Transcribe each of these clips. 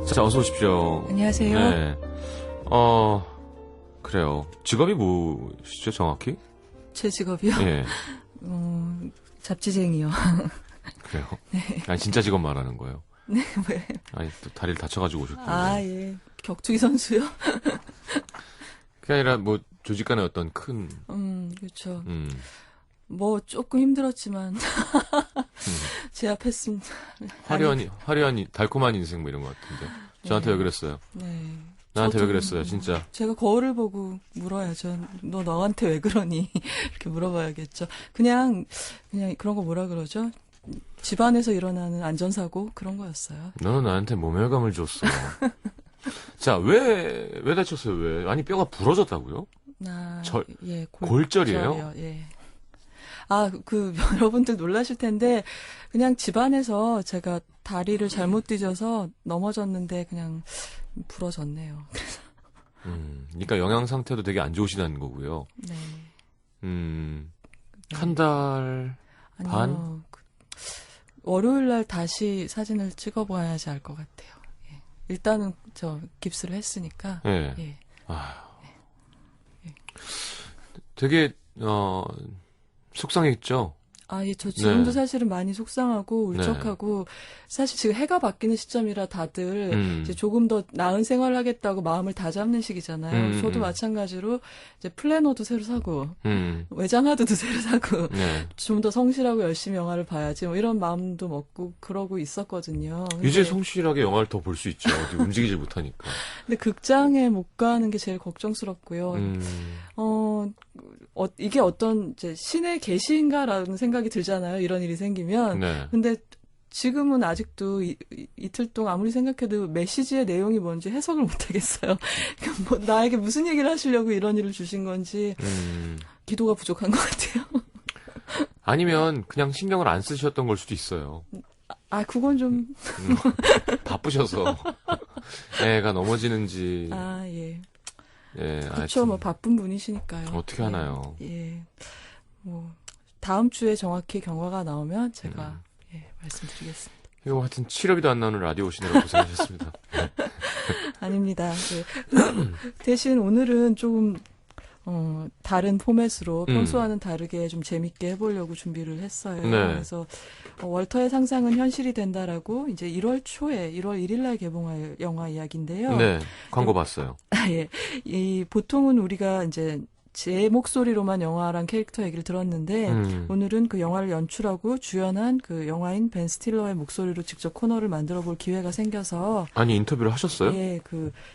자, 어서 오십시오. 안녕하세요. 네. 그래요. 직업이 뭐시죠, 정확히? 제 직업이요? 예. 잡지쟁이요. 그래요? 네. 아니, 진짜 직업 말하는 거예요. 네, 왜? 아니, 또 다리를 다쳐가지고 오셨던데. 아, 예. 격투기 선수요? 그게 아니라, 뭐, 조직 간의 어떤 큰, 그렇죠. 뭐, 조금 힘들었지만, 제압했습니다. 화려한, 달콤한 인생 뭐 이런 것 같은데. 저한테 네. 왜 그랬어요? 네. 나한테 왜 그랬어요, 진짜? 제가 거울을 보고 물어야죠. 너 너한테 왜 그러니? 이렇게 물어봐야겠죠. 그냥 그런 거 뭐라 그러죠? 집안에서 일어나는 안전사고 그런 거였어요. 너는 나한테 모멸감을 줬어. 자, 왜 다쳤어요, 왜? 아니, 뼈가 부러졌다고요? 예, 골절이에요? 예. 아, 여러분들 놀라실 텐데, 그냥 집안에서 제가 다리를 잘못 뒤져서 넘어졌는데, 그냥 부러졌네요. 그러니까 영양 상태도 되게 안 좋으시다는 거고요. 네. 한 달 아니요, 반? 월요일 날 다시 사진을 찍어봐야지 알 것 같아요. 예. 일단은 깁스를 했으니까. 네. 예. 되게, 속상했죠? 아, 예, 저 지금도 네. 사실은 많이 속상하고 울적하고, 사실 지금 해가 바뀌는 시점이라 다들 이제 조금 더 나은 생활을 하겠다고 마음을 다잡는 시기잖아요. 저도 마찬가지로 이제 플래너도 새로 사고, 외장하드도 새로 사고, 네. 좀 더 성실하고 열심히 영화를 봐야지, 뭐 이런 마음도 먹고 그러고 있었거든요. 이제 성실하게 영화를 더 볼 수 있죠. 어디 움직이질 못하니까. 근데 극장에 못 가는 게 제일 걱정스럽고요. 이게 어떤 이제 신의 계시인가라는 생각이 들잖아요. 이런 일이 생기면. 네. 근데 지금은 아직도 이틀 동안 아무리 생각해도 메시지의 내용이 뭔지 해석을 못 하겠어요. 뭐 나에게 무슨 얘기를 하시려고 이런 일을 주신 건지 기도가 부족한 것 같아요. 아니면 그냥 신경을 안 쓰셨던 걸 수도 있어요. 아, 그건 좀. 바쁘셔서 애가 넘어지는지. 아, 예. 예, 그렇죠. 뭐 바쁜 분이시니까요. 어떻게 하나요? 예. 뭐 다음 주에 정확히 경과가 나오면 제가 말씀드리겠습니다. 이거 하여튼 치료비도 안 나오는 라디오 오시느라 고생하셨습니다. 아닙니다. 네. 대신 오늘은 조금 다른 포맷으로 평소와는 다르게 좀 재밌게 해보려고 준비를 했어요. 네. 그래서 월터의 상상은 현실이 된다라고 이제 1월 초에 1월 1일 날 개봉할 영화 이야기인데요. 네, 광고 봤어요. 예. 보통은 우리가 이제 제 목소리로만 영화랑 캐릭터 얘기를 들었는데 오늘은 그 영화를 연출하고 주연한 그 영화인 벤 스틸러의 목소리로 직접 코너를 만들어 볼 기회가 생겨서 아니, 인터뷰를 하셨어요? 예,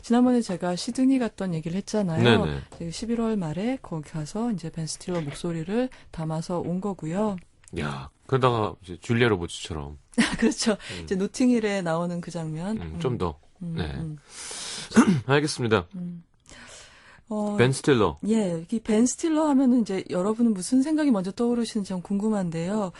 지난번에 제가 시드니 갔던 얘기를 했잖아요. 네네. 11월 말에 거기 가서 이제 벤 스틸러 목소리를 담아서 온 거고요. 야, 그러다가 이제 줄리아 로버츠처럼. 그렇죠. 이제 노팅힐에 나오는 그 장면. 좀 더. 네. 알겠습니다. 벤 스틸러. 예, 이 벤 스틸러 하면은 이제 여러분은 무슨 생각이 먼저 떠오르시는지 좀 궁금한데요.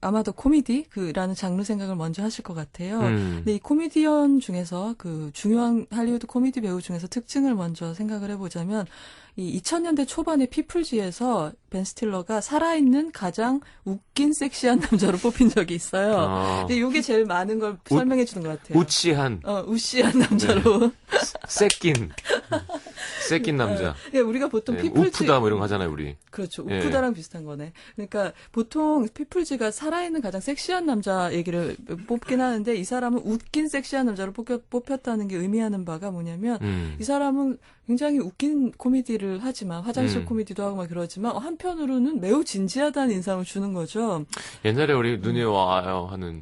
아마도 코미디라는 장르 생각을 먼저 하실 것 같아요. 근데 이 코미디언 중에서 그 중요한 할리우드 코미디 배우 중에서 특징을 먼저 생각을 해보자면 이 2000년대 초반의 피플지에서 벤 스틸러가 살아있는 가장 웃긴 섹시한 남자로 뽑힌 적이 있어요. 근데 이게 제일 많은 걸 설명해 주는 것 같아요. 우치한. 우시한 남자로. 네. 새낀 남자. 예, 우리가 보통 네, 피플지. 우프다 뭐 이런 거 하잖아요, 우리. 그렇죠. 예. 우프다랑 비슷한 거네. 그러니까 보통 피플지가 살아있는 가장 섹시한 남자 얘기를 뽑긴 하는데 이 사람은 웃긴 섹시한 남자로 뽑혔다는 게 의미하는 바가 뭐냐면 이 사람은 굉장히 웃긴 코미디를 하지만 화장실 코미디도 하고 막 그러지만 한편으로는 매우 진지하다는 인상을 주는 거죠. 옛날에 우리 눈이 와요 하는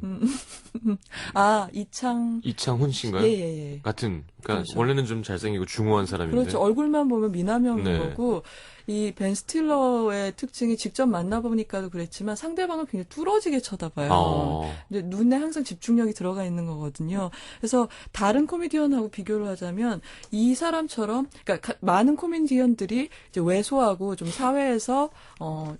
이창훈 씨인가요? 예. 같은 그러니까 그렇죠. 원래는 좀 잘생기고 중후한 사람인데 그렇죠. 얼굴만 보면 미남형인 네. 거고 이 벤 스틸러의 특징이 직접 만나보니까도 그랬지만 상대방을 굉장히 뚫어지게 쳐다봐요. 근데 눈에 항상 집중력이 들어가 있는 거거든요. 그래서 다른 코미디언하고 비교를 하자면 이 사람처럼 그러니까 많은 코미디언들이 이제 왜소하고 좀 사회에서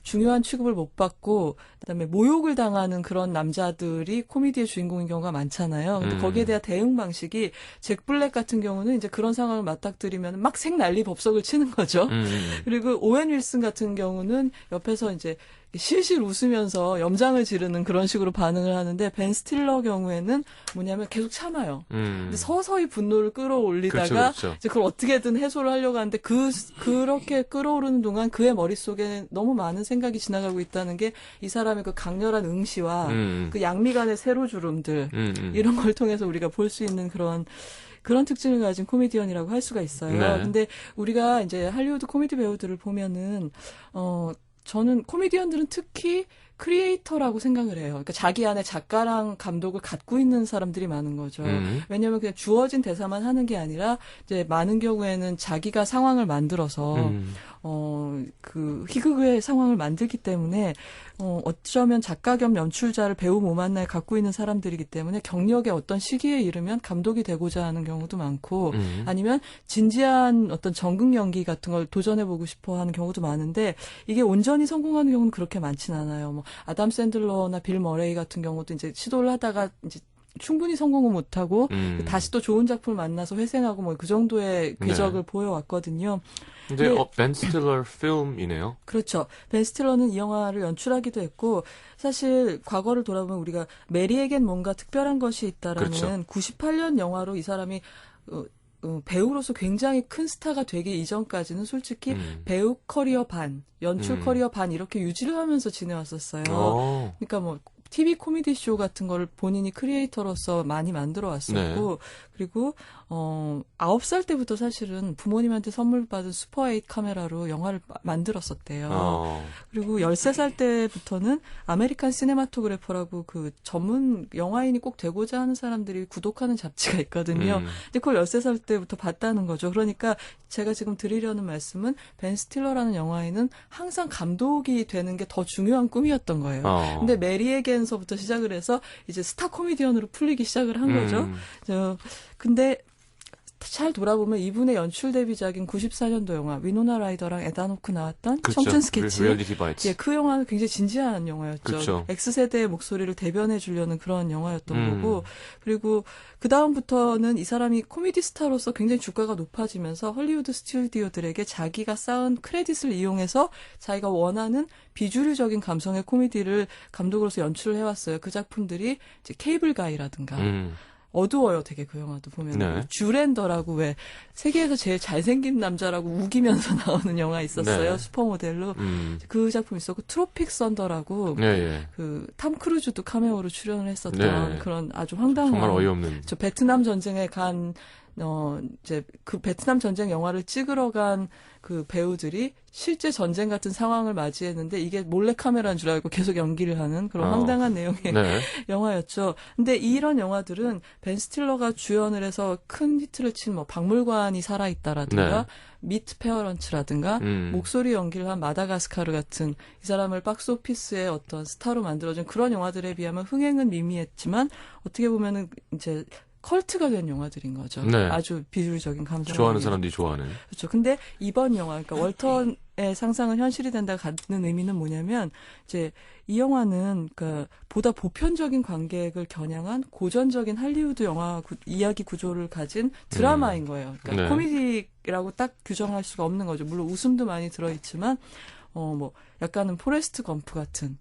중요한 취급을 못 받고 그다음에 모욕을 당하는 그런 남자들이 코미디의 주인공인 경우가 많잖아요. 근데 거기에 대한 대응 방식이 잭 블랙 같은 경우는 이제 그런 상황을 맞닥뜨리면 막 생난리 법석을 치는 거죠. 그리고 그 오웬 윌슨 같은 경우는 옆에서 이제 실실 웃으면서 염장을 지르는 그런 식으로 반응을 하는데 벤 스틸러 경우에는 뭐냐면 계속 참아요. 근데 서서히 분노를 끌어올리다가 그렇죠. 이제 그걸 어떻게든 해소를 하려고 하는데 그렇게 끌어오르는 동안 그의 머릿속에 너무 많은 생각이 지나가고 있다는 게 이 사람의 그 강렬한 응시와 그 양미간의 세로주름들 이런 걸 통해서 우리가 볼 수 있는 그런 특징을 가진 코미디언이라고 할 수가 있어요. 네. 근데 우리가 이제 할리우드 코미디 배우들을 보면은 저는 코미디언들은 특히 크리에이터라고 생각을 해요. 그러니까 자기 안에 작가랑 감독을 갖고 있는 사람들이 많은 거죠. 왜냐하면 그냥 주어진 대사만 하는 게 아니라 이제 많은 경우에는 자기가 상황을 만들어서 그 희극의 상황을 만들기 때문에 어쩌면 작가 겸 연출자를 배우 몸 하나에 갖고 있는 사람들이기 때문에 경력의 어떤 시기에 이르면 감독이 되고자 하는 경우도 많고 아니면 진지한 어떤 전극 연기 같은 걸 도전해보고 싶어 하는 경우도 많은데 이게 온전히 성공하는 경우는 그렇게 많지는 않아요. 뭐 아담 샌들러나 빌 머레이 같은 경우도 이제 시도를 하다가 이제 충분히 성공을 못하고 다시 또 좋은 작품을 만나서 회생하고 뭐 그 정도의 궤적을 보여왔거든요. 근데 벤 스틸러 필름이네요. 그렇죠. 벤 스틸러는 이 영화를 연출하기도 했고 사실 과거를 돌아보면 우리가 메리에겐 뭔가 특별한 것이 있다라는 그렇죠. 98년 영화로 이 사람이 배우로서 굉장히 큰 스타가 되기 이전까지는 솔직히 배우 커리어 반, 연출 커리어 반 이렇게 유지를 하면서 지내왔었어요. 그러니까 뭐 TV 코미디 쇼 같은 거를 본인이 크리에이터로서 많이 만들어 왔었고 네. 그리고 9살 때부터 사실은 부모님한테 선물 받은 슈퍼8 카메라로 영화를 만들었었대요. 그리고 13살 때부터는 아메리칸 시네마토그래퍼라고 그 전문 영화인이 꼭 되고자 하는 사람들이 구독하는 잡지가 있거든요. 근데 그걸 13살 때부터 봤다는 거죠. 그러니까 제가 지금 드리려는 말씀은 벤 스틸러라는 영화인은 항상 감독이 되는 게 더 중요한 꿈이었던 거예요. 근데 메리에겐서부터 시작을 해서 이제 스타 코미디언으로 풀리기 시작을 한 거죠. 근데 잘 돌아보면 이분의 연출 데뷔작인 94년도 영화 위노나 라이더랑 에단 호크 나왔던 그렇죠. 청춘 스케치. 리얼리티 바이츠. 예, 그 영화는 굉장히 진지한 영화였죠. 그렇죠. X세대의 목소리를 대변해 주려는 그런 영화였던 거고 그리고 그 다음부터는 이 사람이 코미디 스타로서 굉장히 주가가 높아지면서 헐리우드 스튜디오들에게 자기가 쌓은 크레딧을 이용해서 자기가 원하는 비주류적인 감성의 코미디를 감독으로서 연출을 해왔어요. 그 작품들이 이제 케이블 가이라든가 어두워요, 되게 그 영화도 보면. 네. 주랜더라고 왜 세계에서 제일 잘생긴 남자라고 우기면서 나오는 영화 있었어요. 네. 슈퍼모델로. 그 작품 있었고 트로픽 선더라고 그 탐 크루즈도 카메오로 출연을 했었던 그런 아주 황당한 정말 어이없는. 저 베트남 전쟁에 간 이제 그 베트남 전쟁 영화를 찍으러 간 그 배우들이 실제 전쟁 같은 상황을 맞이했는데 이게 몰래 카메라인 줄 알고 계속 연기를 하는 그런 황당한 내용의 영화였죠. 근데 이런 영화들은 벤 스틸러가 주연을 해서 큰 히트를 친 뭐 박물관이 살아있다라든가 미트 페어런츠라든가 목소리 연기를 한 마다가스카르 같은 이 사람을 박스오피스의 어떤 스타로 만들어준 그런 영화들에 비하면 흥행은 미미했지만 어떻게 보면은 이제 컬트가 된 영화들인 거죠. 아주 비주류적인 감정. 좋아하는 사람들이 좋아하는. 그렇죠. 근데 이번 영화, 그러니까 월턴의 상상은 현실이 된다 갖는 의미는 뭐냐면 이제 이 영화는 그러니까 보다 보편적인 관객을 겨냥한 고전적인 할리우드 영화 이야기 구조를 가진 드라마인 거예요. 그러니까 코미디라고 딱 규정할 수가 없는 거죠. 물론 웃음도 많이 들어있지만 뭐 약간은 포레스트 검프 같은.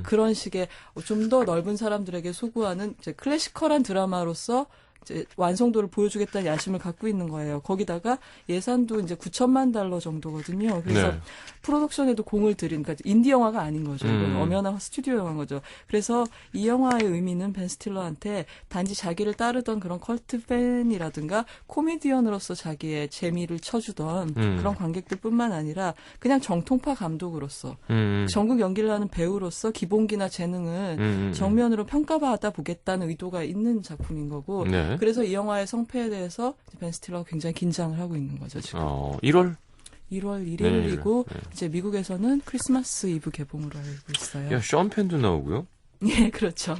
그런 식의 좀 더 넓은 사람들에게 소구하는 이제 클래시컬한 드라마로서 이제 완성도를 보여주겠다는 야심을 갖고 있는 거예요. 거기다가 예산도 이제 $9천만 정도거든요. 그래서 프로덕션에도 공을 들인, 그러니까 인디 영화가 아닌 거죠. 이건 엄연한 스튜디오 영화인 거죠. 그래서 이 영화의 의미는 벤 스틸러한테 단지 자기를 따르던 그런 컬트 팬이라든가 코미디언으로서 자기의 재미를 쳐주던 그런 관객들뿐만 아니라 그냥 정통파 감독으로서 전국 연기를 하는 배우로서 기본기나 재능을 정면으로 평가받아 보겠다는 의도가 있는 작품인 거고 그래서 이 영화의 성패에 대해서 벤 스틸러가 굉장히 긴장을 하고 있는 거죠, 지금. 1월 1일이고 이제 미국에서는 크리스마스 이브 개봉으로 알고 있어요. 야, 션 펜도 나오고요. 예, 그렇죠.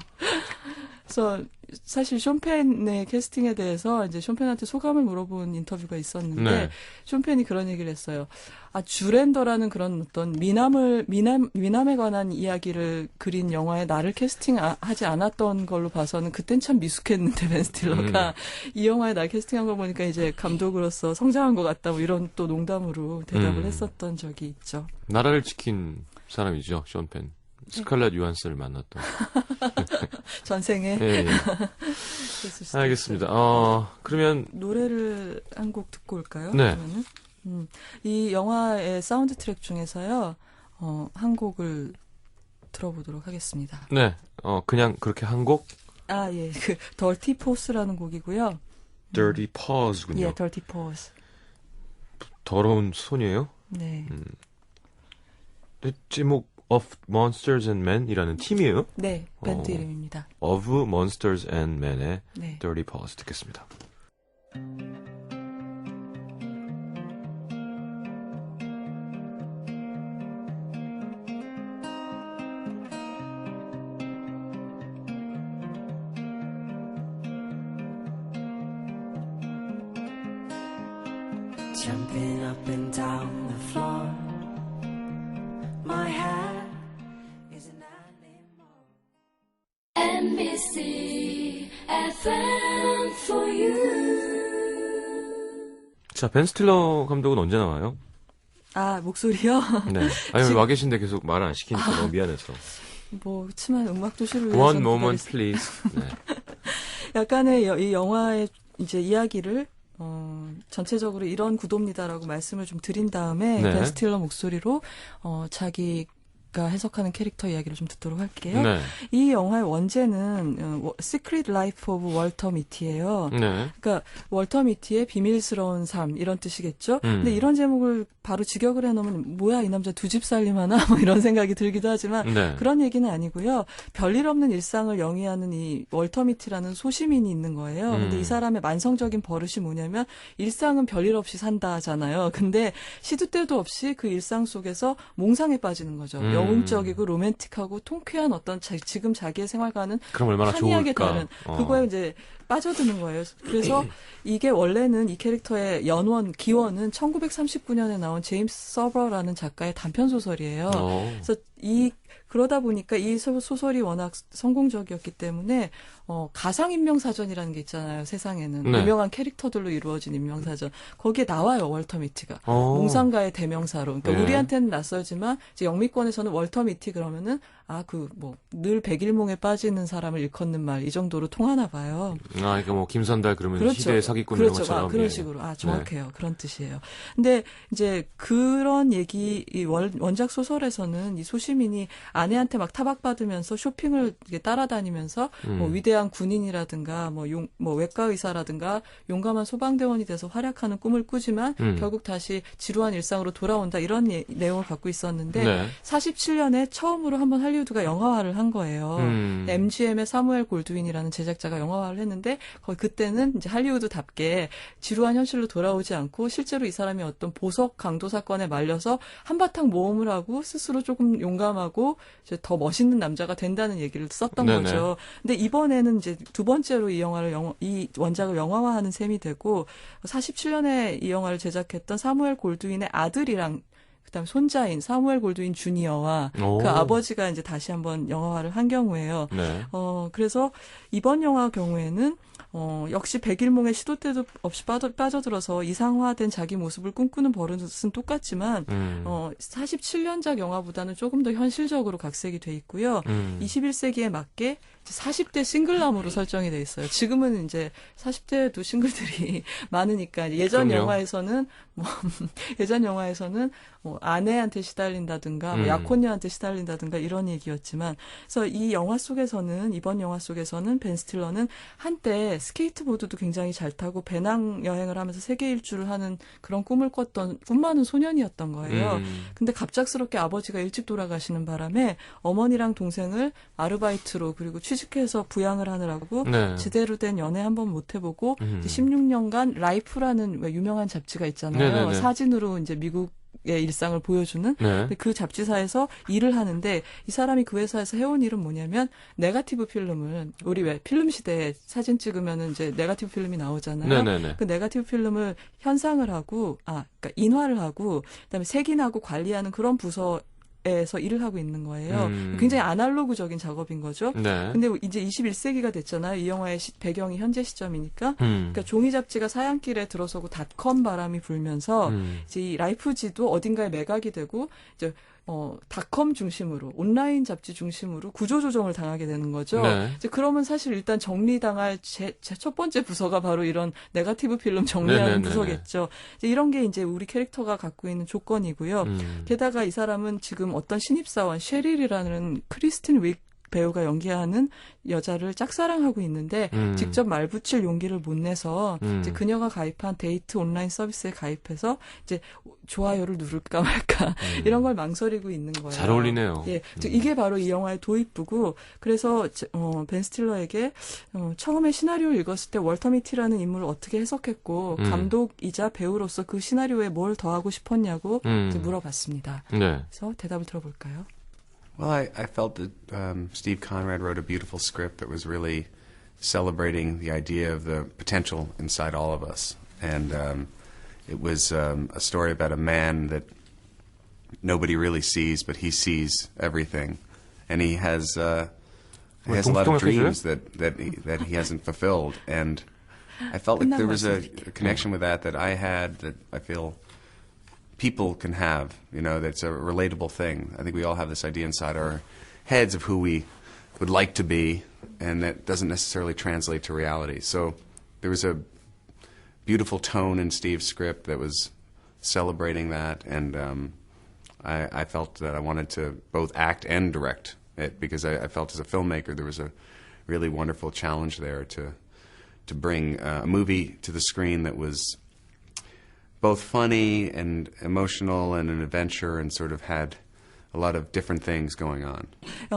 그래서 사실 쇼펜의 캐스팅에 대해서 이제 쇼펜한테 소감을 물어본 인터뷰가 있었는데 네. 쇼펜이 그런 얘기를 했어요. 아, 주랜더라는 그런 어떤 미남에 관한 이야기를 그린 영화에 나를 캐스팅하지 않았던 걸로 봐서는 그땐 참 미숙했는데 벤 스틸러가 이 영화에 날 캐스팅한 거 보니까 이제 감독으로서 성장한 것 같다 뭐 이런 또 농담으로 대답을 했었던 적이 있죠. 나라를 지킨 사람이죠, 션 펜. 스칼렛 요한슨을 만났던. 전생에. 예, 예. 알겠습니다. 그러면 노래를 한 곡 듣고 올까요? 네. 그러면은? 이 영화의 사운드 트랙 중에서요, 한 곡을 들어보도록 하겠습니다. 네, 그냥 그렇게 한 곡? 아, 예. 그, Dirty Paus라는 곡이고요. Dirty Paws군요. 예, Dirty Paws. 더러운 손이에요? 네. 제목 Of Monsters and Men이라는 팀이에요? 네, 밴드 이름입니다. Of Monsters and Men의 네. Dirty Paws 듣겠습니다. Jumping up and down the floor. My hat is an animal. NBC FM for you. 자, 벤 스틸러 감독은 언제 나와요? 아, 목소리요? 네. 아니, 와 계신데 계속 말을 안 시키니까 너무 미안해서. 뭐, 그렇지만 음악 도시를 위해서. One moment, please. 네. 약간의 이 영화의 이제 이야기를 전체적으로 이런 구도입니다라고 말씀을 좀 드린 다음에 네. 벤 스틸러 목소리로 자기가 해석하는 캐릭터 이야기를 좀 듣도록 할게요. 네. 이 영화의 원제는 Secret Life of Walter Mitty예요. 네. 그러니까 월터 미티의 비밀스러운 삶 이런 뜻이겠죠. 근데 이런 제목을 바로 직역을 해놓으면 뭐야 이 남자 두 집 살림하나 뭐 이런 생각이 들기도 하지만 네. 그런 얘기는 아니고요. 별일 없는 일상을 영위하는 이 월터 미티라는 소시민이 있는 거예요. 근데 이 사람의 만성적인 버릇이 뭐냐면 일상은 별일 없이 산다잖아요. 근데 시도 때도 없이 그 일상 속에서 몽상에 빠지는 거죠. 영웅적이고 로맨틱하고 통쾌한 어떤 지금 자기의 생활과는 그럼 얼마나 한이하게 좋을까. 다른 그거에 이제 빠져드는 거예요. 그래서 이게 원래는 이 캐릭터의 기원은 1939년에 나온 제임스 서버라는 작가의 단편 소설이에요. 그래서 그러다 보니까 이 소설이 워낙 성공적이었기 때문에 가상 인명사전이라는 게 있잖아요. 세상에는 네. 유명한 캐릭터들로 이루어진 인명사전 거기에 나와요. 월터 미티가 몽상가의 대명사로. 그러니까 네. 우리한테는 낯설지만 이제 영미권에서는 월터 미티 그러면은 늘 백일몽에 빠지는 사람을 일컫는 말 이 정도로 통하나 봐요. 그러니까 뭐 김선달 그러면 그렇죠. 시대 사기꾼 그렇죠. 이런 것처럼. 그런 예. 식으로. 정확해요. 그런 뜻이에요. 근데 이제 그런 얘기, 이 원작 소설에서는 이 소시민이 아내한테 막 타박받으면서 쇼핑을 이렇게 따라다니면서 뭐 위대한 군인이라든가 뭐 외과 의사라든가 용감한 소방대원이 돼서 활약하는 꿈을 꾸지만 결국 다시 지루한 일상으로 돌아온다 이런 내용을 갖고 있었는데 네. 47년에 처음으로 한번 할리우드가 영화화를 한 거예요. MGM의 사무엘 골드윈이라는 제작자가 영화화를 했는데 그때는 이제 할리우드답게 지루한 현실로 돌아오지 않고 실제로 이 사람이 어떤 보석 강도 사건에 말려서 한바탕 모험을 하고 스스로 조금 용감하고 이제 더 멋있는 남자가 된다는 얘기를 썼던 네네. 거죠. 근데 이번에는 이제 두 번째로 이 원작을 영화화하는 셈이 되고 47년에 이 영화를 제작했던 사무엘 골드윈의 아들이랑 그다음 손자인 사무엘 골드윈 주니어와 그 아버지가 이제 다시 한번 영화화를 한 경우에요. 네. 그래서 이번 영화 경우에는 역시 백일몽의 시도 때도 없이 빠져들어서 이상화된 자기 모습을 꿈꾸는 버릇은 똑같지만 47년작 영화보다는 조금 더 현실적으로 각색이 돼 있고요. 21세기에 맞게 40대 싱글남으로 설정이 돼 있어요. 지금은 이제 40대에도 싱글들이 많으니까 예전 그럼요. 영화에서는 아내한테 시달린다든가 뭐 약혼녀한테 시달린다든가 이런 얘기였지만 그래서 이번 영화 속에서는 벤 스틸러는 한때 스케이트보드도 굉장히 잘 타고 배낭 여행을 하면서 세계 일주를 하는 그런 꿈을 꿨던 꿈 많은 소년이었던 거예요. 근데 갑작스럽게 아버지가 일찍 돌아가시는 바람에 어머니랑 동생을 아르바이트로 그리고 취직해서 부양을 하느라고 네. 제대로 된 연애 한번 못 해보고 16년간 라이프라는 왜 유명한 잡지가 있잖아요. 네네네. 사진으로 이제 미국 일상을 보여주는 네. 근데 그 잡지사에서 일을 하는데 이 사람이 그 회사에서 해온 일은 뭐냐면 네거티브 필름을 우리 왜 필름 시대에 사진 찍으면은 이제 네거티브 필름이 나오잖아요. 네네네. 그 네거티브 필름을 현상을 하고 그러니까 인화를 하고 그다음에 색인하고 관리하는 그런 부서에서 일을 하고 있는 거예요. 굉장히 아날로그적인 작업인 거죠. 네. 근데 이제 21세기가 됐잖아요. 이 영화의 배경이 현재 시점이니까. 그러니까 종이 잡지가 사양길에 들어서고 닷컴 바람이 불면서 이제 이 라이프지도 어딘가에 매각이 되고 이제 닷컴 중심으로 온라인 잡지 중심으로 구조조정을 당하게 되는 거죠. 네. 이제 그러면 사실 일단 정리당할 제 첫 번째 부서가 바로 이런 네거티브 필름 정리하는 네네네네. 부서겠죠. 이제 이런 게 이제 우리 캐릭터가 갖고 있는 조건이고요. 게다가 이 사람은 지금 어떤 신입사원 셰릴이라는 크리스틴 윅 배우가 연기하는 여자를 짝사랑하고 있는데 직접 말 붙일 용기를 못 내서 이제 그녀가 가입한 데이트 온라인 서비스에 가입해서 이제 좋아요를 누를까 말까 이런 걸 망설이고 있는 거예요. 잘 어울리네요. 예, 이게 바로 이 영화의 도입부고 그래서 벤 스틸러에게 처음에 시나리오를 읽었을 때 월터 미티라는 인물을 어떻게 해석했고 감독이자 배우로서 그 시나리오에 뭘 더하고 싶었냐고 이제 물어봤습니다. 네. 그래서 대답을 들어볼까요? Well, I felt that Steve Conrad wrote a beautiful script that was really celebrating the idea of the potential inside all of us. And it was a story about a man that nobody really sees, but he sees everything. And he has a lot of dreams that he hasn't fulfilled. And I felt like there was a connection with that I had that I feel people can have, that's a relatable thing. I think we all have this idea inside our heads of who we would like to be, and that doesn't necessarily translate to reality. So there was a beautiful tone in Steve's script that was celebrating that, and I felt that I wanted to both act and direct it because I felt as a filmmaker there was a really wonderful challenge there to bring a movie to the screen that was both funny and emotional and an adventure and sort of had a lot of different things going on.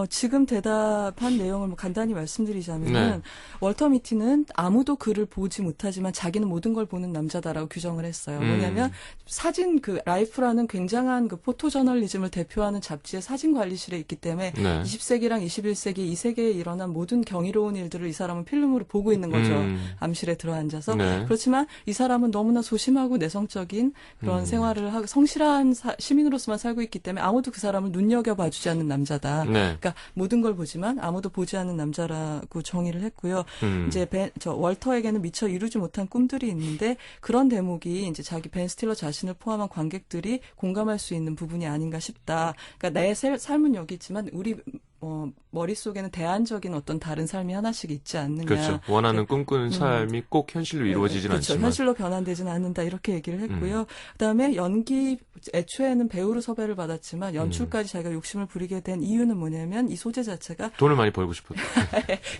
지금 대답한 내용을 간단히 말씀드리자면 네. 월터 미티는 아무도 그를 보지 못하지만 자기는 모든 걸 보는 남자다라고 규정을 했어요. 뭐냐면 사진 그 라이프라는 굉장한 그 포토 저널리즘을 대표하는 잡지의 사진 관리실에 있기 때문에 네. 20세기랑 21세기 이 세계에 일어난 모든 경이로운 일들을 이 사람은 필름으로 보고 있는 거죠. 암실에 들어앉아서. 네. 그렇지만 이 사람은 너무나 소심하고 내성적인 그런 생활을 하고 성실한 시민으로서만 살고 있기 때문에 아무도 그 사람을 눈여겨봐주지 않는 남자다. 네. 그러니까 모든 걸 보지만 아무도 보지 않는 남자라고 정의를 했고요. 이제 월터에게는 미처 이루지 못한 꿈들이 있는데 그런 대목이 이제 자기 벤 스틸러 자신을 포함한 관객들이 공감할 수 있는 부분이 아닌가 싶다. 그러니까 내 삶은 여기 있지만 우리 머릿속에는 대안적인 어떤 다른 삶이 하나씩 있지 않느냐. 그렇죠. 원하는 꿈꾸는 삶이 꼭 현실로 이루어지진 그렇죠. 않지만. 현실로 변환되지는 않는다. 이렇게 얘기를 했고요. 그다음에 연기, 애초에는 배우로 섭외를 받았지만 연출까지 자기가 욕심을 부리게 된 이유는 뭐냐면 이 소재 자체가 돈을 많이 벌고 싶었다.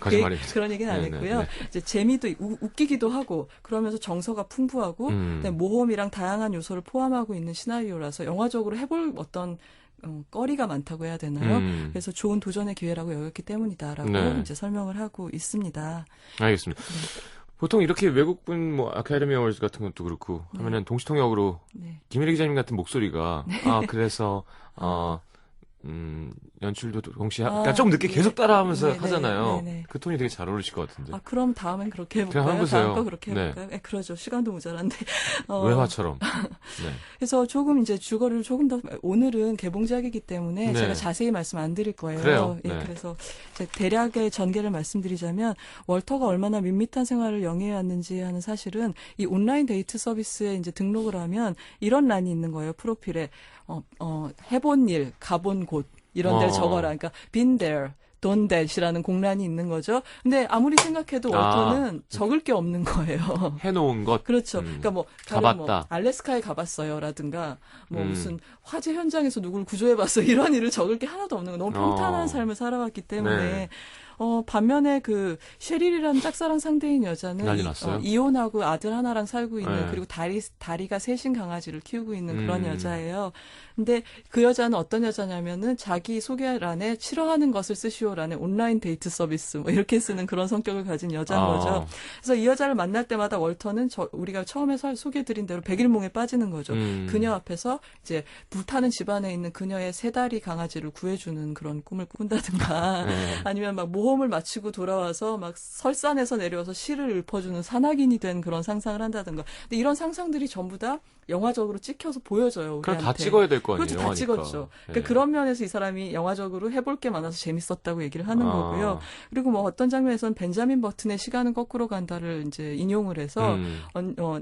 거짓말입니다. 그런 얘기는 안 네, 네, 했고요. 네. 이제 재미도 웃기기도 하고 그러면서 정서가 풍부하고 그다음에 모험이랑 다양한 요소를 포함하고 있는 시나리오라서 영화적으로 해볼 어떤 거리가 많다고 해야 되나요? 그래서 좋은 도전의 기회라고 여겼기 때문이다라고 네. 이제 설명을 하고 있습니다. 알겠습니다. 보통 이렇게 외국분 뭐 아카데미 어워즈 같은 것도 그렇고 하면은 동시통역으로 네. 김일희 기자님 같은 목소리가 그래서 연출도 동시에 그러니까 좀 늦게 네. 계속 따라하면서 네네. 하잖아요. 네네. 그 톤이 되게 잘 어울리실 것 같은데. 그럼 다음엔 그렇게 해볼까요? 그냥 해보세요. 다음 거 그렇게 네. 해볼까요? 네, 그러죠. 시간도 모자란데. 외화처럼. 네. 그래서 조금 이제 주거를 조금 더 오늘은 개봉작이기 때문에 네. 제가 자세히 말씀 안 드릴 거예요. 그래요. 예, 네. 그래서 이제 대략의 전개를 말씀드리자면 월터가 얼마나 밋밋한 생활을 영위해왔는지 하는 사실은 이 온라인 데이트 서비스에 이제 등록을 하면 이런 란이 있는 거예요. 프로필에 해본 일, 가본 곳 이런 데를 적어라. 그러니까 been there. Done that이라는 공란이 있는 거죠. 근데 아무리 생각해도 월터는 적을 게 없는 거예요. 해놓은 것. 그렇죠. 그러니까 뭐 가봤다. 알래스카에 가봤어요라든가 뭐 무슨 화재 현장에서 누구를 구조해봤어 이런 일을 적을 게 하나도 없는 거. 너무 평탄한 삶을 살아왔기 때문에 네. 반면에 그 셰릴이라는 짝사랑 상대인 여자는 난리 났어요? 이혼하고 아들 하나랑 살고 있는 네. 그리고 다리가 셋인 강아지를 키우고 있는 그런 여자예요. 근데 그 여자는 어떤 여자냐면은 자기 소개란에 싫어하는 것을 쓰시오란에 온라인 데이트 서비스 뭐 이렇게 쓰는 그런 성격을 가진 여자인 거죠. 그래서 이 여자를 만날 때마다 월터는 우리가 처음에 소개드린 대로 백일몽에 빠지는 거죠. 그녀 앞에서 이제 불타는 집안에 있는 그녀의 3다리 강아지를 구해주는 그런 꿈을 꾼다든가 아니면 막 모험을 마치고 돌아와서 막 설산에서 내려와서 시를 읊어주는 산악인이 된 그런 상상을 한다든가. 근데 이런 상상들이 전부 다 영화적으로 찍혀서 보여져요. 그럼 우리한테. 다 찍어야 될 거 아니에요. 그렇죠. 다 영화니까. 찍었죠. 그러니까 예. 그런 면에서 이 사람이 영화적으로 해볼 게 많아서 재밌었다고 얘기를 하는 거고요. 그리고 뭐 어떤 장면에서는 벤자민 버튼의 시간은 거꾸로 간다를 이제 인용을 해서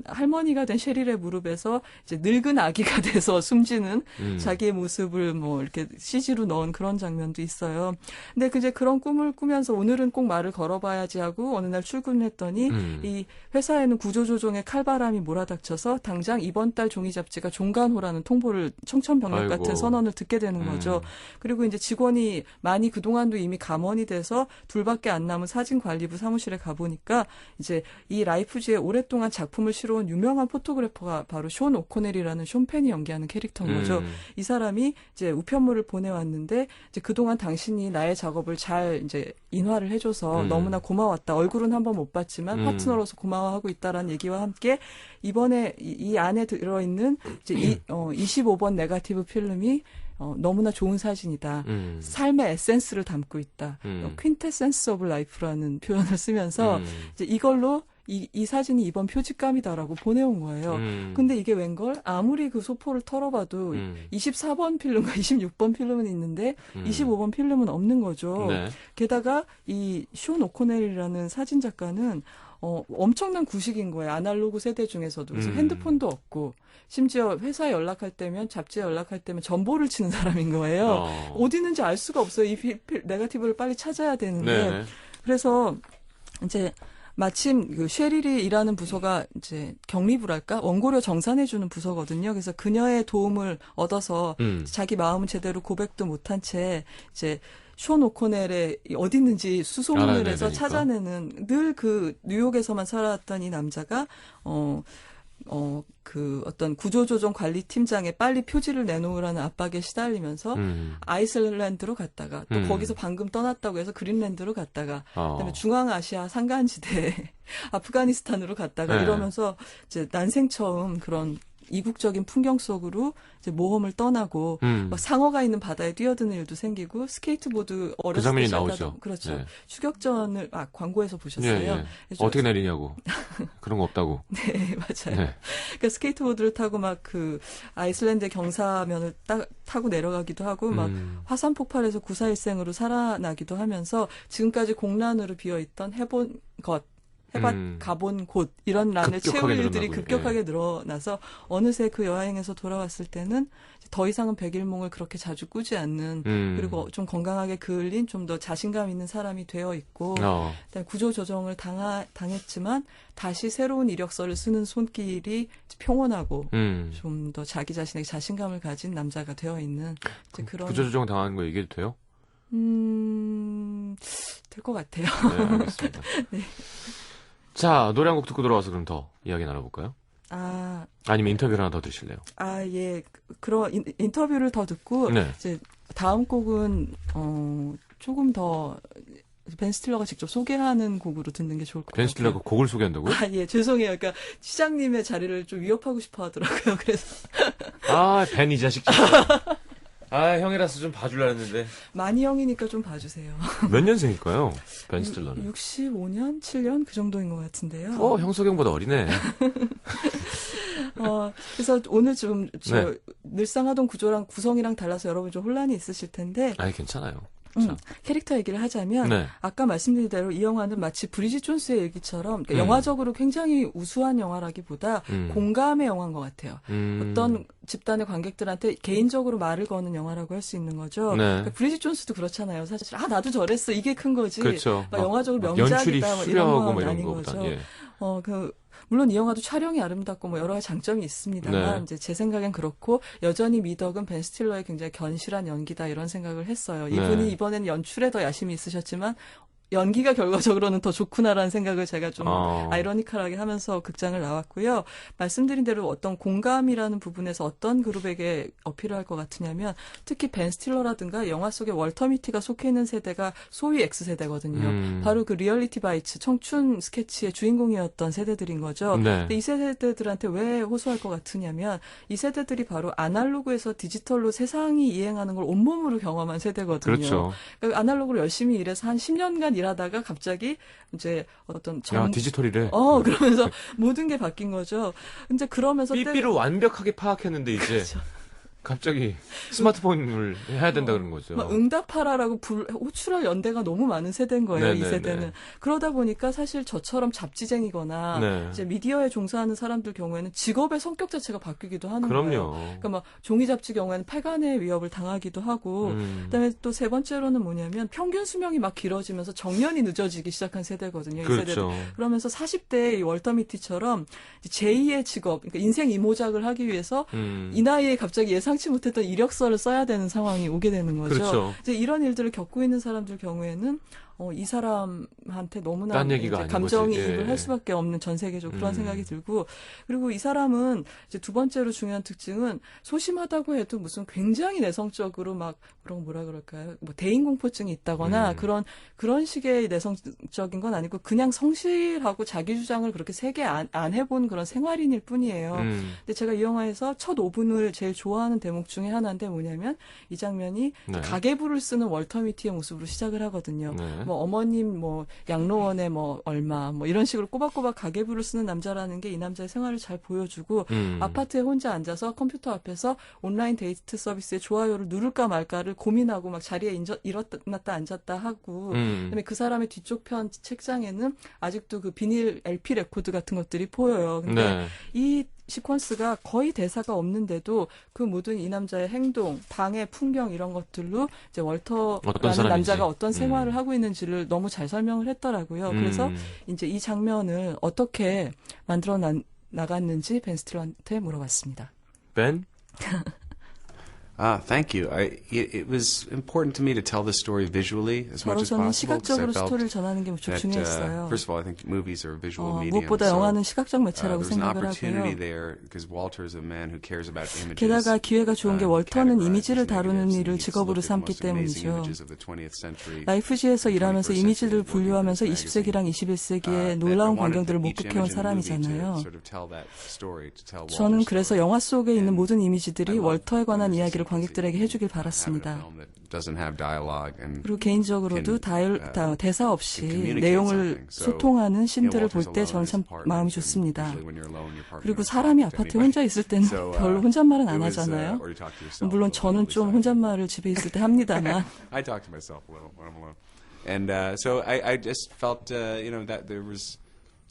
할머니가 된 셰릴의 무릎에서 이제 늙은 아기가 돼서 숨지는 자기의 모습을 뭐 이렇게 CG로 넣은 그런 장면도 있어요. 근데 이제 그런 꿈을 꾸면서 오늘은 꼭 말을 걸어봐야지 하고 어느 날 출근했더니 이 회사에는 구조조정의 칼바람이 몰아닥쳐서 당장 이번 달 종이 잡지가 종간호라는 통보를 청천벽력 아이고. 같은 선언을 듣게 되는 거죠. 그리고 이제 직원이 많이 그동안도 이미 감원이 돼서 둘밖에 안 남은 사진관리부 사무실에 가보니까 이제 이 라이프지에 오랫동안 작품을 실어온 유명한 포토그래퍼가 바로 숀 오코넬이라는 숀 펜이 연기하는 캐릭터인 거죠. 이 사람이 이제 우편물을 보내왔는데 이제 그동안 당신이 나의 작업을 잘 이제 인화를 해줘서 너무나 고마웠다. 얼굴은 한번 못 봤지만 파트너로서 고마워하고 있다라는 얘기와 함께 이번에 이 안에 들어있는 이제 25번 네거티브 필름이 너무나 좋은 사진이다. 삶의 에센스를 담고 있다. 퀸테센스 오브 라이프라는 표현을 쓰면서 이제 이걸로 이 사진이 이번 표지감이다라고 보내온 거예요. 근데 이게 웬걸? 아무리 그 소포를 털어봐도 24번 필름과 26번 필름은 있는데 25번 필름은 없는 거죠. 네. 게다가 이 숀 오코넬이라는 사진 작가는 엄청난 구식인 거예요. 아날로그 세대 중에서도. 그래서 핸드폰도 없고 심지어 회사에 연락할 때면 잡지에 연락할 때면 전보를 치는 사람인 거예요. 어디 있는지 알 수가 없어요. 이 네거티브를 빨리 찾아야 되는데. 네. 그래서 이제 마침 그 셰릴이 일하는 부서가 이제 격리부랄까 원고료 정산해주는 부서거든요. 그래서 그녀의 도움을 얻어서 자기 마음은 제대로 고백도 못한 채 이제 숀 오코넬의 어디 있는지 수소문을 알아내야 해서 되니까. 찾아내는 늘 그 뉴욕에서만 살아왔던 이 남자가 그 어떤 구조조정 관리팀장에 빨리 표지를 내놓으라는 압박에 시달리면서 아이슬란드로 갔다가 또 거기서 방금 떠났다고 해서 그린랜드로 갔다가 그다음에 중앙아시아 산간지대 아프가니스탄으로 갔다가 네. 이러면서 이제 난생 처음 그런 이국적인 풍경 속으로 이제 모험을 떠나고 막 상어가 있는 바다에 뛰어드는 일도 생기고 스케이트보드 어렸을 장면이 때 시작하던- 나오죠. 그렇죠. 네. 추격전을 광고에서 예, 보셨어요? 예. 그래서 어떻게 내리냐고. 그런 거 없다고. 네, 맞아요. 네. 그러니까 스케이트보드를 타고 막 그 아이슬란드 경사면을 타고 내려가기도 하고 막 화산 폭발에서 구사일생으로 살아나기도 하면서 지금까지 공란으로 비어있던 가본 곳 이런 란을 채울 급격하게 일들이 늘어나고요. 급격하게 늘어나서 어느새 그 여행에서 돌아왔을 때는 더 이상은 백일몽을 그렇게 자주 꾸지 않는 그리고 좀 건강하게 그을린 좀 더 자신감 있는 사람이 되어 있고 그다음에 구조 조정을 당했지만 다시 새로운 이력서를 쓰는 손길이 평온하고 좀 더 자기 자신에게 자신감을 가진 남자가 되어 있는 이제 그런 구조조정 당하는 거 얘기해도 돼요? 될 것 같아요. 네, 알겠습니다. 네. 자, 노래 한 곡 듣고 돌아와서 그럼 더 이야기 나눠볼까요? 아니면 인터뷰를 하나 더 드실래요? 예. 그런 인터뷰를 더 듣고 네. 이제 다음 곡은 조금 더 벤 스틸러가 직접 소개하는 곡으로 듣는 게 좋을 것 같아요. 벤 스틸러가 곡을 소개한다고요? 예, 죄송해요. 그러니까 시장님의 자리를 좀 위협하고 싶어 하더라고요. 그래서 벤 이 자식 진짜. 형이라서 좀 봐줄라 했는데. 많이 형이니까 좀 봐주세요. 몇 년생일까요? 벤 스틸러는. 65년, 7년 그 정도인 것 같은데요. 형석영보다 어리네. 그래서 오늘 좀 네. 늘상 하던 구성이랑 달라서 여러분 좀 혼란이 있으실 텐데 괜찮아요. 캐릭터 얘기를 하자면 네. 아까 말씀드린 대로 이 영화는 마치 브리짓 존스의 일기처럼 그러니까 영화적으로 굉장히 우수한 영화라기보다 공감의 영화인 것 같아요. 어떤 집단의 관객들한테 개인적으로 말을 거는 영화라고 할 수 있는 거죠. 네. 그러니까 브리짓 존스도 그렇잖아요. 사실 나도 저랬어 이게 큰 거지. 그렇죠. 막 영화적으로 연출이 명작이다 뭐 이런 수려하고 건 뭐 이런 아닌 거보다. 거죠. 예. 물론 이 영화도 촬영이 아름답고 뭐 여러 가지 장점이 있습니다만 네. 이제 제 생각엔 그렇고 여전히 미덕은 벤 스틸러의 굉장히 견실한 연기다 이런 생각을 했어요. 이분이 네. 이번에는 연출에 더 야심이 있으셨지만 연기가 결과적으로는 더 좋구나라는 생각을 제가 좀 어. 아이러니컬하게 하면서 극장을 나왔고요. 말씀드린 대로 어떤 공감이라는 부분에서 어떤 그룹에게 어필을 할 것 같으냐면 특히 벤 스틸러라든가 영화 속에 월터 미티가 속해 있는 세대가 소위 X세대거든요. 바로 그 리얼리티 바이츠 청춘 스케치의 주인공이었던 세대들인 거죠. 네. 근데 이 세대들한테 왜 호소할 것 같으냐면 이 세대들이 바로 아날로그에서 디지털로 세상이 이행하는 걸 온몸으로 경험한 세대거든요. 그렇죠. 그러니까 아날로그로 열심히 일해서 한 10년간 일하다가 갑자기 이제 어떤 야, 디지털이래. 그러면서 모든 게 바뀐 거죠. 근데 그러면서 삐삐를 완벽하게 파악했는데 이제 그렇죠. 갑자기 스마트폰을 해야 된다 그런 거죠. 막 응답하라라고 호출할 연대가 너무 많은 세대인 거예요. 이 네네네. 세대는. 그러다 보니까 사실 저처럼 잡지쟁이거나 네. 이제 미디어에 종사하는 사람들 경우에는 직업의 성격 자체가 바뀌기도 하는 그럼요. 거예요. 그러니까 막 종이 잡지 경우에는 폐간의 위협을 당하기도 하고 그다음에 또 세 번째로는 뭐냐면 평균 수명이 막 길어지면서 정년이 늦어지기 시작한 세대거든요. 이 세대들. 그렇죠. 그러면서 40대의 이 월터 미티처럼 제2의 직업, 그러니까 인생 이모작을 하기 위해서 이 나이에 갑자기 예상치 못했던 이력서를 써야 되는 상황이 오게 되는 거죠. 그렇죠. 이제 이런 일들을 겪고 있는 사람들 경우에는 이 사람한테 너무나 딴 얘기가 이제 아닌 감정이입을 거지. 예. 할 수밖에 없는 전 세계적으로 그런 생각이 들고 그리고 이 사람은 이제 두 번째로 중요한 특징은 소심하다고 해도 무슨 굉장히 내성적으로 막 그런 뭐라 그럴까요? 뭐 대인공포증이 있다거나 그런 식의 내성적인 건 아니고 그냥 성실하고 자기 주장을 그렇게 세게 안 해본 그런 생활인일 뿐이에요. 근데 제가 이 영화에서 첫 5분을 제일 좋아하는 대목 중에 하나인데 뭐냐면 이 장면이 네. 가계부를 쓰는 월터 미티의 모습으로 시작을 하거든요. 네. 뭐 어머님 뭐 양로원에 뭐 얼마 뭐 이런 식으로 꼬박꼬박 가계부를 쓰는 남자라는 게 이 남자의 생활을 잘 보여주고 아파트에 혼자 앉아서 컴퓨터 앞에서 온라인 데이트 서비스에 좋아요를 누를까 말까를 고민하고 막 자리에 일어났다 앉았다 하고 그다음에 그 사람의 뒤쪽 편 책장에는 아직도 그 비닐 LP 레코드 같은 것들이 보여요. 근데 네. 이 시퀀스가 거의 대사가 없는데도 그 모든 이 남자의 행동, 방의 풍경 이런 것들로 이제 어떤 월터라는 사람인지. 남자가 어떤 생활을 하고 있는지를 너무 잘 설명을 했더라고요. 그래서 이제 이 장면을 어떻게 만들어 나갔는지 벤 스틸러한테 물어봤습니다. 벤? Thank you. It was important to me to tell the story visually as much as 저로서는 possible. 'Cause I 시각적으로 felt 스토리를 전하는 게 무척 that, 중요했어요. first of all, I think movies are a visual medium. 무엇보다 영화는 시각적 there 매체라고 was an 생각을 opportunity 하고요. there because Walter is a man who cares about images. 게다가 기회가 좋은 게 월터는 categorizes 이미지를 negatives, 다루는 and 일을 he's 직업으로 looked at the 삼기 most amazing 때문이죠. images of the 20th century. 라이프지에서 일하면서 21st 이미지를 century, 분류하면서 working with 20세기랑 magazines. 21세기의 That 놀라운 I wanted 광경들을 each 목격해온 image in the movie 사람이잖아요. to sort of tell that story, to tell 저는 Walter's 그래서 story. 영화 속에 있는 모든 이미지들이 I love 월터에 관한 when there's 이야기를 a 관객들에게 해주길 having a 바랐습니다. film that doesn't have dialogue and 그리고 개인적으로도 대사 없이 communicate 내용을 something. So, 소통하는 씬들을 Walter's 볼 때 저는 alone 참 in his apartment, 마음이 and 좋습니다. usually when you're alone in your apartment, 그리고 you don't 사람이 talk to 아파트에 anybody. 혼자 있을 때는 So, 별로 혼잣말은 안 it was, 하잖아요. or you talk to yourself 물론 a little, 저는 at 좀 least I do. 혼잣말을 집에 있을 때 합니다만 I talk to myself a little when I'm alone. And so I just felt, that there was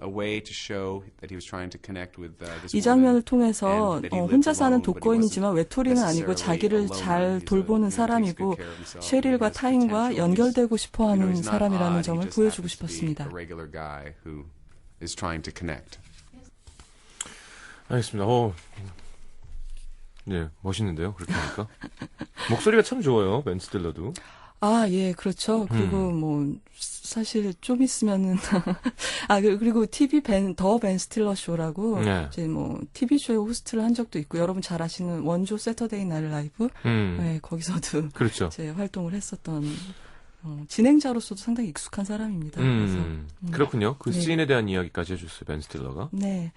a way to show that he was trying to connect with this 이 장면을 woman, 통해서 and that he lived 혼자 사는 alone, but he 독거인이지만 wasn't 외톨이는 아니고 necessarily 자기를 alone. 잘 He's a 돌보는 man who takes 사람이고 good care of himself, and he 셰릴과 has 타인과 potential. 연결되고 He's, 싶어하는 he's not 사람이라는 odd, 점을 he just 보여주고 happens to be 싶었습니다. a regular guy who is trying to connect. 알겠습니다. 네, 멋있는데요. 그렇게 하니까. 목소리가 참 좋아요. 벤 스틸러도. 예, 그렇죠. 그리고 사실 좀 있으면은 그리고 TV 더 벤 스틸러 쇼라고 네. 이제 TV 쇼에 호스트를 한 적도 있고 여러분 잘 아시는 원조 세터데이 나잇 라이브 네, 거기서도 그렇죠. 이제 활동을 했었던 진행자로서도 상당히 익숙한 사람입니다. 그래서 그렇군요. 그 네. 씬에 대한 이야기까지 해줬어요. 벤 스틸러가. 네.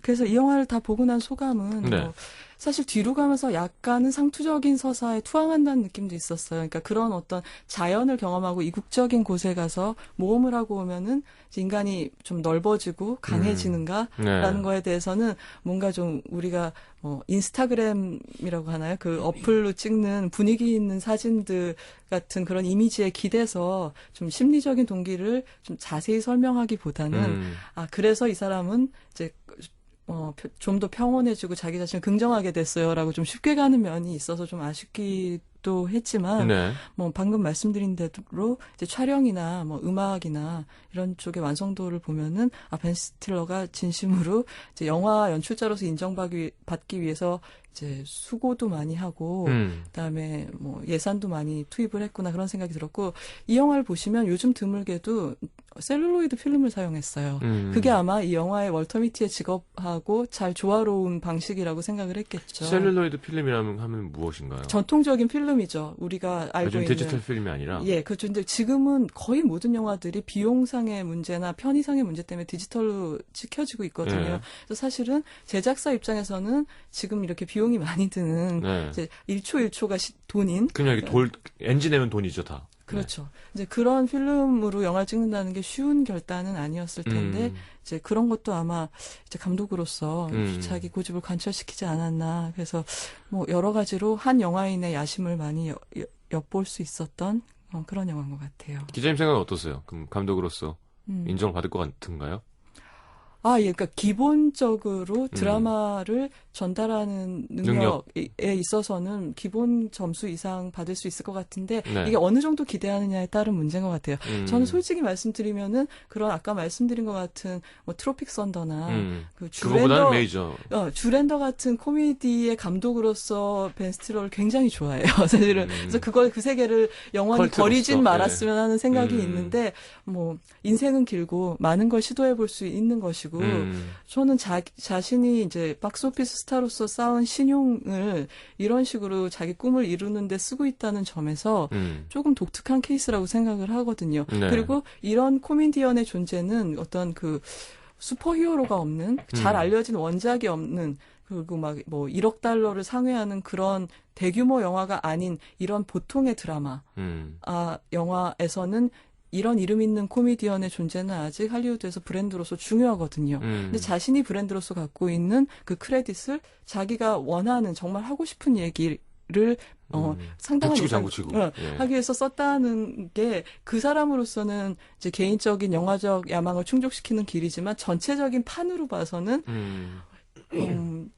그래서 이 영화를 다 보고 난 소감은 네. 사실 뒤로 가면서 약간은 상투적인 서사에 투항한다는 느낌도 있었어요. 그러니까 그런 어떤 자연을 경험하고 이국적인 곳에 가서 모험을 하고 오면은 인간이 좀 넓어지고 강해지는가라는 네. 거에 대해서는 뭔가 좀 우리가 인스타그램이라고 하나요? 그 어플로 찍는 분위기 있는 사진들 같은 그런 이미지에 기대서 좀 심리적인 동기를 좀 자세히 설명하기보다는 그래서 이 사람은 이제 좀 더 평온해지고 자기 자신을 긍정하게 됐어요라고 좀 쉽게 가는 면이 있어서 좀 아쉽기도 작도 했지만 네. 뭐 방금 말씀드린 대로 이제 촬영이나 뭐 음악이나 이런 쪽의 완성도를 보면은 벤 스틸러가 진심으로 이제 영화 연출자로서 인정받기 위해서 이제 수고도 많이 하고 그다음에 뭐 예산도 많이 투입을 했구나 그런 생각이 들었고 이 영화를 보시면 요즘 드물게도 셀룰로이드 필름을 사용했어요. 그게 아마 이 영화의 월터 미티의 직업하고 잘 조화로운 방식이라고 생각을 했겠죠. 셀룰로이드 필름이라면 하면 무엇인가요? 전통적인 필름이죠. 우리가 알고 요즘 있는. 디지털 필름이 아니라? 예, 그렇죠. 근데 지금은 거의 모든 영화들이 비용상의 문제나 편의상의 문제 때문에 디지털로 찍혀지고 있거든요. 네. 그래서 사실은 제작사 입장에서는 지금 이렇게 비용이 많이 드는 네. 이제 1초 1초가 돈인 그냥 이렇게 엔진 내면 돈이죠, 다. 그렇죠. 이제 그런 필름으로 영화를 찍는다는 게 쉬운 결단은 아니었을 텐데 이제 그런 것도 아마 이제 감독으로서 자기 고집을 관철시키지 않았나. 그래서 뭐 여러 가지로 한 영화인의 야심을 많이 엿볼 수 있었던 그런 영화인 것 같아요. 기자님 생각은 어떠세요? 그럼 감독으로서 인정을 받을 것 같은가요? 예, 그러니까 기본적으로 드라마를 전달하는 능력에 있어서는 기본 점수 이상 받을 수 있을 것 같은데 네. 이게 어느 정도 기대하느냐에 따른 문제인 것 같아요. 저는 솔직히 말씀드리면은 그런 아까 말씀드린 것 같은 뭐 트로픽 선더나 그 그거보다는 메이저. 주랜더 같은 코미디의 감독으로서 벤 스틸러를 굉장히 좋아해요. 사실은 그래서 그 세계를 영원히 컬트로서, 버리진 말았으면 하는 생각이 음. 있는데 뭐 인생은 길고 많은 걸 시도해 볼 수 있는 것이고 저는 자신이 이제 박스오피스 스타로서 쌓은 신용을 이런 식으로 자기 꿈을 이루는 데 쓰고 있다는 점에서 조금 독특한 케이스라고 생각을 하거든요. 네. 그리고 이런 코미디언의 존재는 어떤 그 슈퍼히어로가 없는 잘 알려진 원작이 없는 그리고 막 뭐 1억 달러를 상회하는 그런 대규모 영화가 아닌 이런 보통의 드라마 영화에서는 이런 이름 있는 코미디언의 존재는 아직 할리우드에서 브랜드로서 중요하거든요. 근데 자신이 브랜드로서 갖고 있는 그 크레딧을 자기가 원하는 정말 하고 싶은 얘기를 상당한 북치고 장구치고 하기 위해서 썼다는 게 그 사람으로서는 이제 개인적인 영화적 야망을 충족시키는 길이지만 전체적인 판으로 봐서는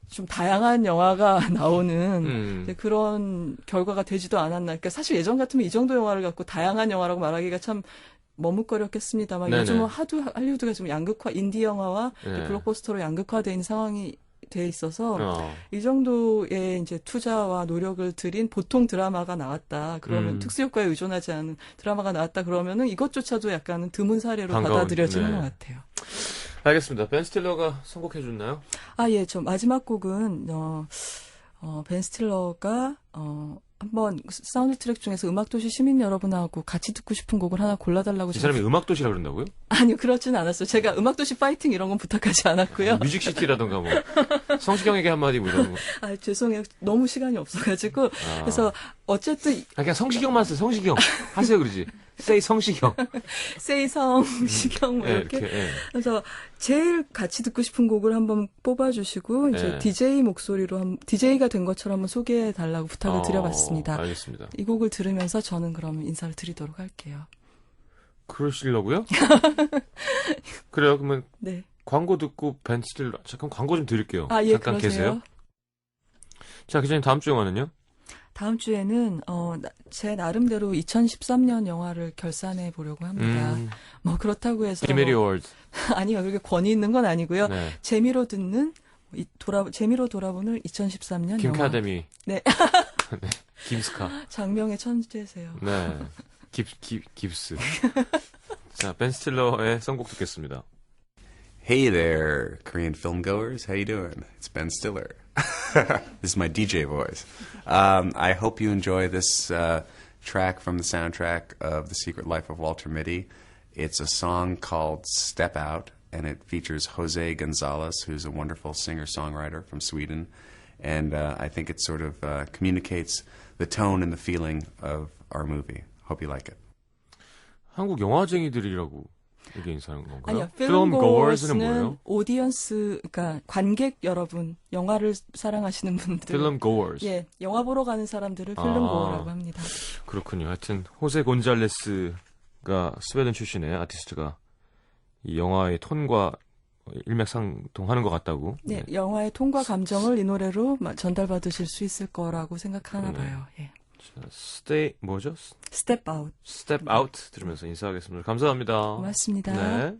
좀 다양한 영화가 나오는 이제 그런 결과가 되지도 않았나. 그러니까 사실 예전 같으면 이 정도 영화를 갖고 다양한 영화라고 말하기가 참 머뭇거렸겠습니다만 네네. 요즘은 하도 할리우드가 좀 양극화, 인디 영화와 네. 블록버스터로 양극화되어 있는 상황이 돼 있어서 이 정도의 이제 투자와 노력을 들인 보통 드라마가 나왔다. 그러면 특수 효과에 의존하지 않은 드라마가 나왔다. 그러면은 이것조차도 약간은 드문 사례로 받아들여지는 것 같아요. 알겠습니다. 벤 스틸러가 선곡해줬나요? 예, 저 마지막 곡은 벤 스틸러가 한번 사운드 트랙 중에서 음악도시 시민 여러분하고 같이 듣고 싶은 곡을 하나 골라달라고. 이 사람이 음악도시라고 그런다고요? 아니요, 그렇진 않았어요. 제가 음악도시 파이팅 이런 건 부탁하지 않았고요. 뮤직시티라던가 뭐 성시경에게 한마디 뭐 이런 거. 죄송해요. 너무 시간이 없어가지고. 그래서 어쨌든 그냥 성시경만 쓰세요. 성시경 하세요 그러지. 세이 성시경. 세이 성시경 뭐 이렇게. 그래서 제일 같이 듣고 싶은 곡을 한번 뽑아주시고 이제 DJ 목소리로 DJ가 된 것처럼 한번 소개해 달라고 부탁을 드려봤습니다. 알겠습니다. 이 곡을 들으면서 저는 그럼 인사를 드리도록 할게요. 그러시려고요? 그래요. 그러면 네. 광고 듣고 벤 스틸러 잠깐 광고 좀 드릴게요. 예, 잠깐 그러세요. 계세요. 자, 기자님 다음 주 영화는요? 다음 주에는 제 나름대로 2013년 영화를 결산해 보려고 합니다. 뭐 그렇다고 해서 디메리 어워드. 아니요, 그렇게 권위 있는 건 아니고요. 네. 재미로 듣는 재미로 돌아보는 2013년 영화. 김카데미. 네. 네. 김스카. 장명의 천재세요. 네. 깁스. 자, 벤 스틸러의 선곡 듣겠습니다. Hey there, Korean film goers. How you doing? It's Ben Stiller. This is my DJ voice. I hope you enjoy this track from the soundtrack of The Secret Life of Walter Mitty. It's a song called Step Out, and it features Jose Gonzalez, who's a wonderful singer-songwriter from Sweden. And I think it sort of communicates the tone and the feeling of our movie. Hope you like it. 한국 영화쟁이들이라고 이게 인사하는 건가요? 아니요, Film goers는 필름고어스는 뭐예요? 오디언스, 그러니까 관객 여러분, 영화를 사랑하시는 분들. Film goers. 예, 영화 보러 가는 사람들을 필름고어라고 합니다. 그렇군요. 하여튼 호세 곤잘레스가 스웨덴 출신의 아티스트가 이 영화의 톤과 일맥상통하는 것 같다고. 네, 영화의 톤과 감정을 이 노래로 전달받으실 수 있을 거라고 생각하나 봐요. 예. 자, stay 뭐죠? 스텝 아웃. step out 들으면서 인사하겠습니다. 감사합니다. 고맙습니다. 네.